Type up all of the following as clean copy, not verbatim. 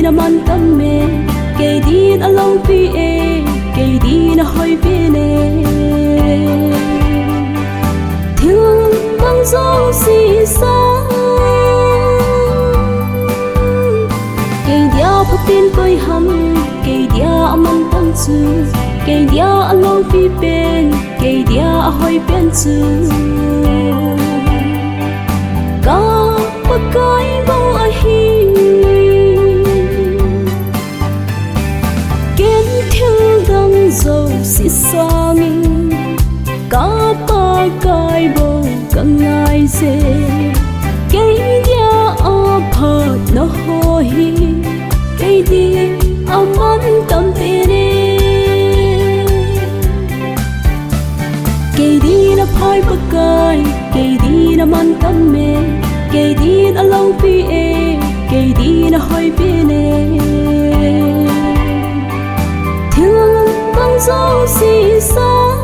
na man tâm mê kê đi na lâu phi e kê đi na hơi phi nè thương mang dấu xì xa kê dia phát tin tôi hâm kê dia man tâm chư kê dia lâu phi bên kê dia hơi bên chư cái bao ai hi kiến thiếu đang dầu xịt xa mình cả ba cái bao càng ngại dễ cái dia ở phật nó hoi cái đi aman tâm tere cái đi nó phai bạc cái đi nó man tâm mê kê đi na lâu phi e kê đi na hơi phi nè thương mang dấu xì xa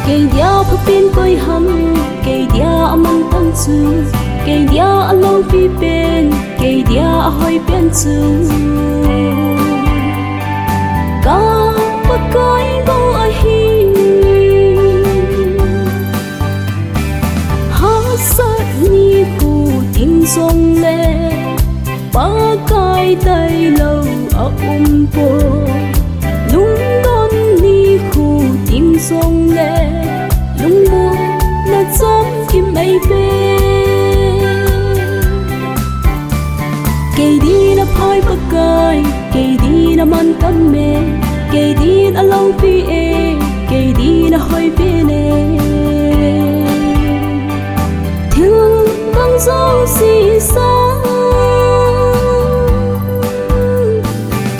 kê dia phát tin tôi hâm kê dia man tâm chư kê dia lâu phi bên kê dia hơi bên chư cả ba cái bao ai hi ni cu tiếng sông lệ ba cái tay lâu ở po lung đón ni cu tiếng sông lệ lung mơ là gió kim mây về kê đi na phai ba cái kê đi na man tâm mê kê đi na lâu phi e kê đi na hơi phi nè thương mang dấu xì xa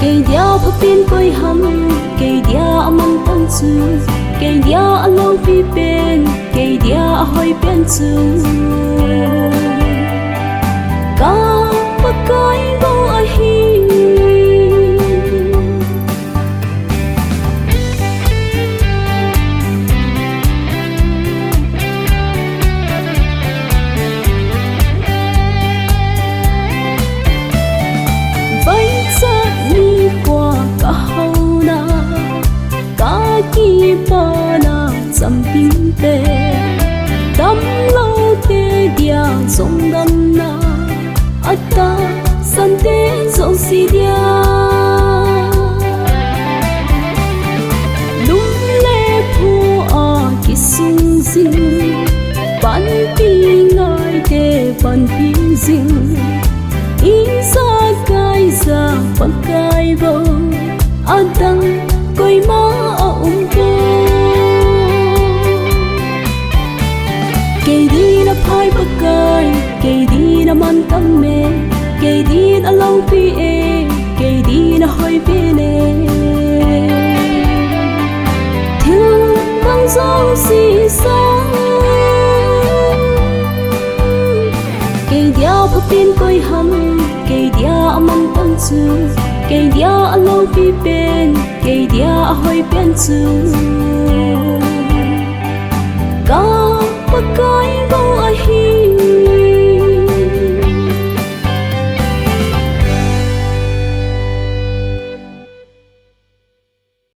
kê dia phát tin tôi hâm kê dia man tâm chư kê dia lâu phi bên kê dia hơi bên chư cả ba cái bao ai hi ki pa na sam tin te tam lo te dia song dam na ata san te so si dia lung le phu a ki sung sin ban pi ngai te ban pi sin in sa kai sa pa kai bo adang koi ma kê đi na phai bạc cái kê đi na man tâm mê kê đi na lâu phi e kê đi na hơi phi nè thương mang dấu xì xa kê dia phát tin tôi hâm kê dia man tâm chư kê dia lâu phi bên kê dia hơi bên chư cả ba cái